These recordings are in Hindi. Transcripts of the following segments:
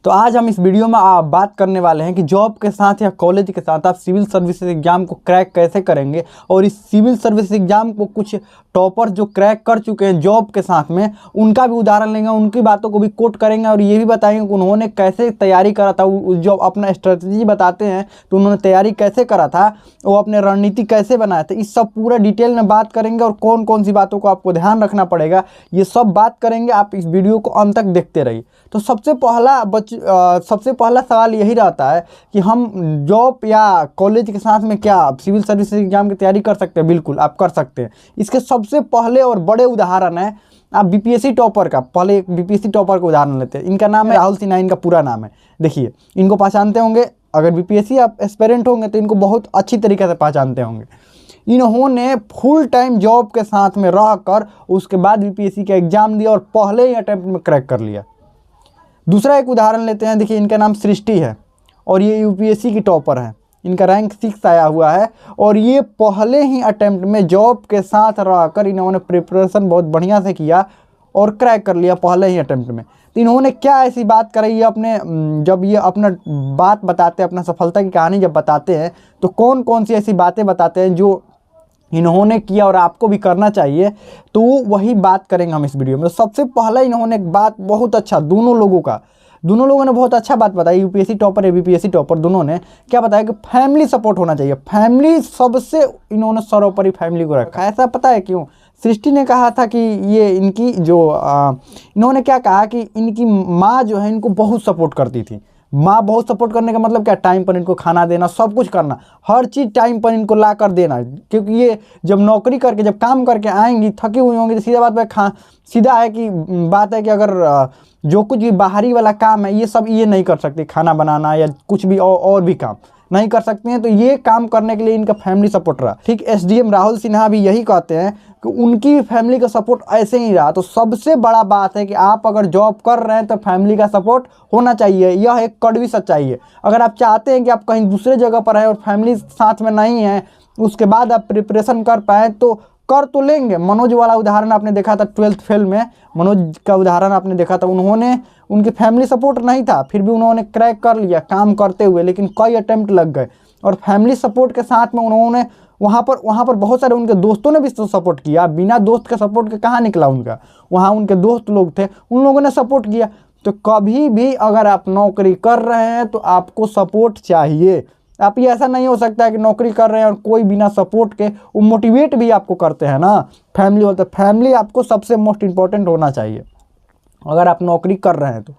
तो आज हम इस वीडियो में बात करने वाले हैं कि जॉब के साथ या कॉलेज के साथ आप सिविल सर्विसेज एग्जाम को क्रैक कैसे करेंगे। और इस सिविल सर्विस एग्जाम को कुछ टॉपर जो क्रैक कर चुके हैं जॉब के साथ में, उनका भी उदाहरण लेंगे, उनकी बातों को भी कोट करेंगे और ये भी बताएंगे कि उन्होंने कैसे तैयारी करा था। जो अपना स्ट्रेटजी बताते हैं तो उन्होंने तैयारी कैसे करा था, वो अपने रणनीति कैसे बनाया था, इस सब पूरा डिटेल में बात करेंगे। और कौन कौन सी बातों को आपको ध्यान रखना पड़ेगा, ये सब बात करेंगे। आप इस वीडियो को अंत तक देखते रहिए। तो सबसे पहला सवाल यही रहता है कि हम जॉब या कॉलेज के साथ में क्या सिविल सर्विस एग्जाम की तैयारी कर सकते हैं। बिल्कुल आप कर सकते हैं। इसके सबसे पहले और बड़े उदाहरण है आप बीपीएससी टॉपर का। पहले एक बीपीएससी टॉपर का उदाहरण लेते हैं। इनका नाम है राहुल सिन्हा, इनका पूरा नाम है। देखिए, इनको पहचानते होंगे, अगर बीपीएससी आप एस्पिरेंट होंगे तो इनको बहुत अच्छी तरीके से पहचानते होंगे। इन्होंने फुल टाइम जॉब के साथ में रहकर उसके बाद बीपीएससी का एग्जाम दिया और पहले ही अटेम्प्ट में क्रैक कर लिया। दूसरा एक उदाहरण लेते हैं। देखिए, इनका नाम सृष्टि है और ये यूपीएससी की टॉपर है। इनका रैंक 6 आया हुआ है और ये पहले ही अटेम्प्ट में जॉब के साथ रहकर इन्होंने प्रिपरेशन बहुत बढ़िया से किया और क्रैक कर लिया पहले ही अटेम्प्ट में। तो इन्होंने क्या ऐसी बात कराई अपने, जब ये अपना बात बताते हैं, अपना सफलता की कहानी जब बताते हैं तो कौन कौन सी ऐसी बातें बताते हैं जो इन्होंने किया और आपको भी करना चाहिए, तो वही बात करेंगे हम इस वीडियो में। सबसे पहला इन्होंने एक बात बहुत अच्छा, दोनों लोगों ने बहुत अच्छा बात बताई। यूपीएससी टॉपर या बीपीएससी टॉपर दोनों ने क्या बताया कि फैमिली सपोर्ट होना चाहिए। फैमिली सबसे, इन्होंने सर्वोपरि फैमिली को रखा। ऐसा पता है क्यों? सृष्टि ने कहा था कि ये इनकी जो इन्होंने क्या कहा कि इनकी माँ जो है इनको बहुत सपोर्ट करती थी। माँ बहुत सपोर्ट करने का मतलब क्या? टाइम पर इनको खाना देना, सब कुछ करना, हर चीज़ टाइम पर इनको ला कर देना। क्योंकि ये जब नौकरी करके, जब काम करके आएंगी, थकी हुई होंगी, तो सीधा है कि बात है कि अगर जो कुछ भी बाहरी वाला काम है ये सब ये नहीं कर सकती, खाना बनाना या कुछ भी और भी काम नहीं कर सकती हैं। तो ये काम करने के लिए इनका फैमिली सपोर्ट रहा। ठीक, एसडीएम राहुल सिन्हा भी यही कहते हैं कि उनकी फैमिली का सपोर्ट ऐसे ही रहा। तो सबसे बड़ा बात है कि आप अगर जॉब कर रहे हैं तो फैमिली का सपोर्ट होना चाहिए। यह एक कड़वी सच्चाई है। अगर आप चाहते हैं कि आप कहीं दूसरे जगह पर हैं और फैमिली साथ में नहीं है, उसके बाद आप प्रिपरेशन कर पाएँ तो कर तो लेंगे। मनोज वाला उदाहरण आपने देखा था, 12th फेल में मनोज का उदाहरण आपने देखा था। उनकी फैमिली सपोर्ट नहीं था, फिर भी उन्होंने क्रैक कर लिया काम करते हुए, लेकिन कई अटेम्प्ट लग गए। और फैमिली सपोर्ट के साथ में उन्होंने वहाँ पर बहुत सारे उनके दोस्तों ने भी तो सपोर्ट किया। बिना दोस्त के सपोर्ट के कहाँ निकला उनका? वहाँ उनके दोस्त लोग थे, उन लोगों ने सपोर्ट किया। तो कभी भी अगर आप नौकरी कर रहे हैं तो आपको सपोर्ट चाहिए। आप ये ऐसा नहीं हो सकता है कि नौकरी कर रहे हैं और कोई बिना सपोर्ट के, वो मोटिवेट भी आपको करते हैं ना फैमिली वाले। तो फैमिली आपको सबसे मोस्ट इम्पॉर्टेंट होना चाहिए अगर आप नौकरी कर रहे हैं तो।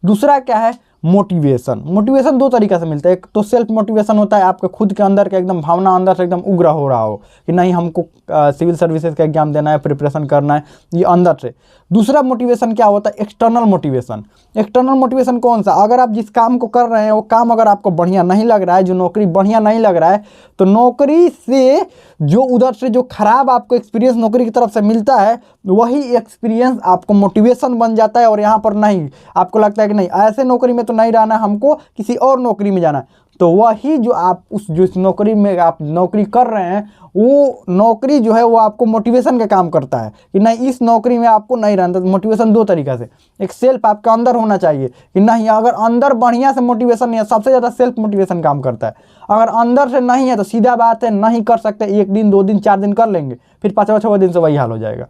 दूसरा क्या है? मोटिवेशन दो तरीक़े से मिलता है। एक तो सेल्फ मोटिवेशन होता है, आपके खुद के अंदर के एकदम भावना अंदर से एकदम उग्र हो रहा हो कि नहीं हमको सिविल सर्विसेज का एग्जाम देना है, प्रिपरेशन करना है, ये अंदर से। दूसरा मोटिवेशन क्या होता है? External motivation. एक्सटर्नल मोटिवेशन कौन सा? अगर आप जिस काम को कर रहे हैं वो काम अगर आपको बढ़िया नहीं लग रहा है, जो नौकरी बढ़िया नहीं लग रहा है, तो नौकरी से जो उधर से जो खराब आपको एक्सपीरियंस नौकरी की तरफ से मिलता है, वही एक्सपीरियंस आपको मोटिवेशन बन जाता है। और यहाँ पर नहीं, आपको लगता है कि नहीं ऐसे नौकरी में तो नहीं रहना, हमको किसी और नौकरी में जाना है। तो वही जो आप जिस नौकरी में आप नौकरी कर रहे हैं, वो नौकरी जो है वो आपको मोटिवेशन का काम करता है कि नहीं इस नौकरी में आपको नहीं रहना। तो मोटिवेशन दो तरीक़ा से, एक सेल्फ आपके अंदर होना चाहिए कि नहीं, अगर अंदर बढ़िया से मोटिवेशन नहीं है, सबसे ज़्यादा सेल्फ मोटिवेशन काम करता है। अगर अंदर से नहीं है तो सीधा बात है नहीं कर सकते। 1 दिन 2 दिन 4 दिन कर लेंगे, फिर 5वां 6वां दिन से वही हाल हो जाएगा।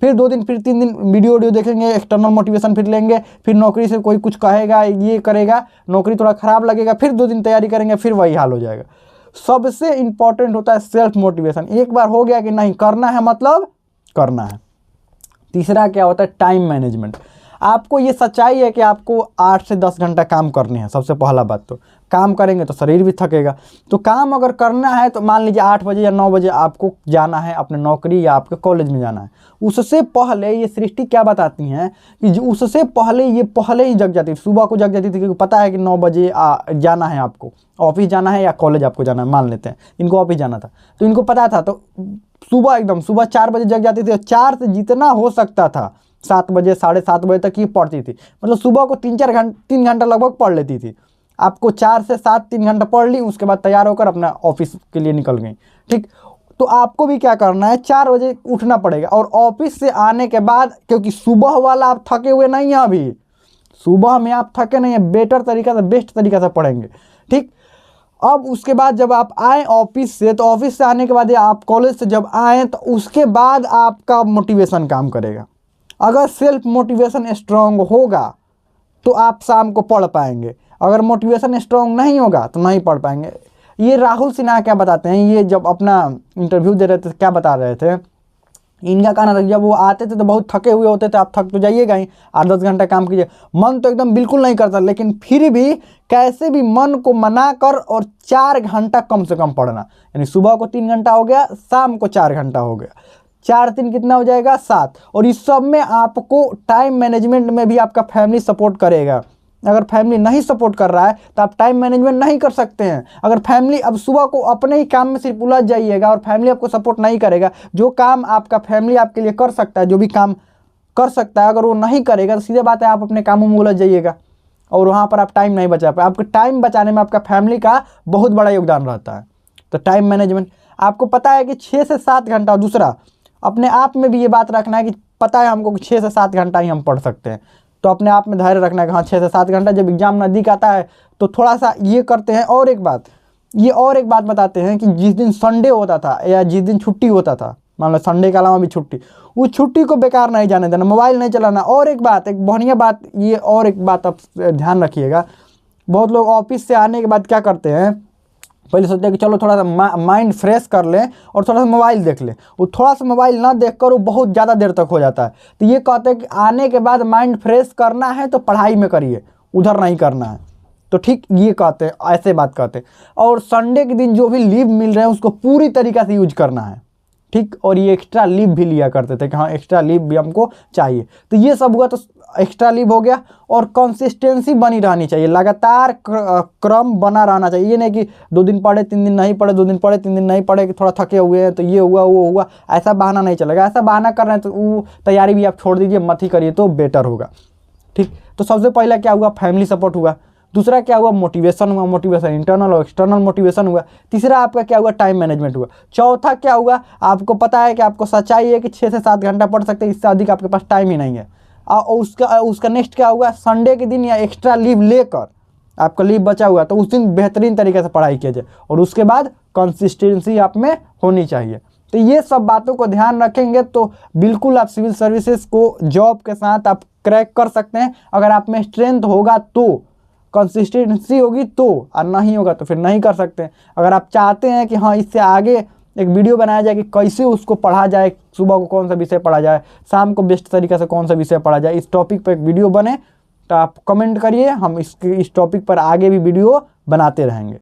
फिर 2 दिन, फिर 3 दिन वीडियो देखेंगे, एक्सटर्नल मोटिवेशन फिर लेंगे, फिर नौकरी से कोई कुछ कहेगा, ये करेगा, नौकरी थोड़ा ख़राब लगेगा, फिर 2 दिन तैयारी करेंगे, फिर वही हाल हो जाएगा। सबसे इम्पॉर्टेंट होता है सेल्फ मोटिवेशन। एक बार हो गया कि नहीं करना है, मतलब करना है। तीसरा क्या होता है? Time management. आपको ये सच्चाई है कि आपको 8 से 10 घंटा काम करने हैं। सबसे पहला बात तो काम करेंगे तो शरीर भी थकेगा। तो काम अगर करना है तो मान लीजिए 8 बजे या 9 बजे आपको जाना है अपने नौकरी या आपके कॉलेज में जाना है। उससे पहले ये सृष्टि क्या बताती हैं कि उससे पहले ये पहले ही जग जाती थी, सुबह को जग जाती थी, क्योंकि पता है कि 9 बजे जाना है, आपको ऑफिस जाना है या कॉलेज आपको जाना है। मान लेते हैं इनको ऑफिस जाना था, तो इनको पता था, तो सुबह 4 बजे जग जाती थी और 4 से जितना हो सकता था 7 बजे 7:30 बजे तक ये पढ़ती थी। मतलब सुबह को 3 घंटा लगभग पढ़ लेती थी। आपको 4 से 7 3 घंटा पढ़ ली, उसके बाद तैयार होकर अपना ऑफिस के लिए निकल गई। ठीक, तो आपको भी क्या करना है? 4 बजे उठना पड़ेगा और ऑफिस से आने के बाद, क्योंकि सुबह वाला आप थके हुए नहीं हैं अभी, सुबह में आप थके नहीं है, बेटर तरीका से, बेस्ट तरीका से पढ़ेंगे। ठीक, अब उसके बाद जब आप आए ऑफिस से, तो ऑफिस से आने के बाद या आप कॉलेज से जब आए, तो उसके बाद आपका मोटिवेशन काम करेगा। अगर सेल्फ मोटिवेशन स्ट्रांग होगा तो आप शाम को पढ़ पाएंगे, अगर मोटिवेशन स्ट्रांग नहीं होगा तो नहीं पढ़ पाएंगे। ये राहुल सिन्हा क्या बताते हैं, ये जब अपना इंटरव्यू दे रहे थे क्या बता रहे थे, इनका कहना था जब वो आते थे तो बहुत थके हुए होते थे, आप थक तो जाइएगा ही, 8-10 घंटा काम कीजिए, मन तो एकदम बिल्कुल नहीं करता, लेकिन फिर भी कैसे भी मन को मना कर और 4 घंटा कम से कम पढ़ना। यानी सुबह को 3 घंटा हो गया, शाम को 4 घंटा हो गया, 4-3 कितना हो जाएगा 7। और इस सब में आपको टाइम मैनेजमेंट में भी आपका फैमिली सपोर्ट करेगा। अगर फैमिली नहीं सपोर्ट कर रहा है तो आप टाइम मैनेजमेंट नहीं कर सकते हैं। अगर फैमिली, अब सुबह को अपने ही काम में सिर्फ उलझ जाइएगा और फैमिली आपको सपोर्ट नहीं करेगा, जो काम आपका फैमिली आपके लिए कर सकता है, जो भी काम कर सकता है, अगर वो नहीं करेगा तो सीधे बात है आप अपने कामों में उलझ जाइएगा और वहाँ पर आप टाइम नहीं बचा पाए। आपके टाइम बचाने में आपका फैमिली का बहुत बड़ा योगदान रहता है। तो टाइम मैनेजमेंट आपको पता है कि 6 से 7 घंटा, दूसरा अपने आप में भी ये बात रखना है कि पता है हमको कि 6 से 7 घंटा ही हम पढ़ सकते हैं, तो अपने आप में धैर्य रखना है कि हाँ 6 से 7 घंटा। जब एग्जाम नज़दीक आता है तो थोड़ा सा ये करते हैं। और एक बात बताते हैं कि जिस दिन संडे होता था या जिस दिन छुट्टी होता था, मान लो संडे के अलावा भी छुट्टी, उस छुट्टी को बेकार नहीं जाने देना, मोबाइल नहीं चलाना। और एक बढ़िया बात, ये और एक बात आप ध्यान रखिएगा, बहुत लोग ऑफिस से आने के बाद क्या करते हैं, पहले सोचते हैं कि चलो थोड़ा सा माइंड फ्रेश कर लें और थोड़ा सा मोबाइल देख लें। वो थोड़ा सा मोबाइल ना देखकर वो बहुत ज़्यादा देर तक हो जाता है। तो ये कहते हैं कि आने के बाद माइंड फ्रेश करना है तो पढ़ाई में करिए, उधर नहीं करना है। तो ठीक ये कहते हैं, ऐसे बात कहते हैं। और संडे के दिन जो भी लीव मिल रहे हैं उसको पूरी तरीक़ा से यूज करना है। ठीक, और ये एक्स्ट्रा लीव भी लिया करते थे कि हाँ एक्स्ट्रा लीव भी हमको चाहिए। तो ये सब हुआ, तो एक्स्ट्रा लीव हो गया। और कंसिस्टेंसी बनी रहनी चाहिए, लगातार क्रम बना रहना चाहिए। ये नहीं कि 2 दिन पढ़े 3 दिन नहीं पढ़े, 2 दिन पढ़े 3 दिन नहीं पढ़े, कि थोड़ा थके हुए हैं तो ये हुआ वो हुआ, ऐसा बहाना नहीं चलेगा। ऐसा बहाना कर रहे हैं तो वो तैयारी भी आप छोड़ दीजिए, मत ही करिए तो बेटर होगा। ठीक, तो सबसे पहला क्या हुआ, फैमिली सपोर्ट हुआ। दूसरा क्या हुआ, मोटिवेशन हुआ, मोटिवेशन इंटरनल और एक्सटर्नल मोटिवेशन हुआ। तीसरा आपका क्या हुआ, टाइम मैनेजमेंट हुआ। चौथा क्या हुआ, आपको पता है कि आपको सच्चाई है कि 6 से 7 घंटा पढ़ सकते हैं, इससे अधिक आपके पास टाइम ही नहीं है। और उसका नेक्स्ट क्या हुआ, संडे के दिन या एक्स्ट्रा लीव लेकर, आपका लीव बचा हुआ तो उस दिन बेहतरीन तरीके से पढ़ाई कीजिए। और उसके बाद कंसिस्टेंसी आप में होनी चाहिए। तो ये सब बातों को ध्यान रखेंगे तो बिल्कुल आप सिविल सर्विसेज को जॉब के साथ आप क्रैक कर सकते हैं। अगर आप में स्ट्रेंथ होगा तो, कंसिस्टेंसी होगी तो, और नहीं होगा तो फिर नहीं कर सकते। अगर आप चाहते हैं कि हाँ इससे आगे एक वीडियो बनाया जाए कि कैसे उसको पढ़ा जाए, सुबह को कौन सा विषय पढ़ा जाए, शाम को बेस्ट तरीके से कौन सा विषय पढ़ा जाए, इस टॉपिक पर एक वीडियो बने, तो आप कमेंट करिए, हम इस टॉपिक पर आगे भी वीडियो बनाते रहेंगे।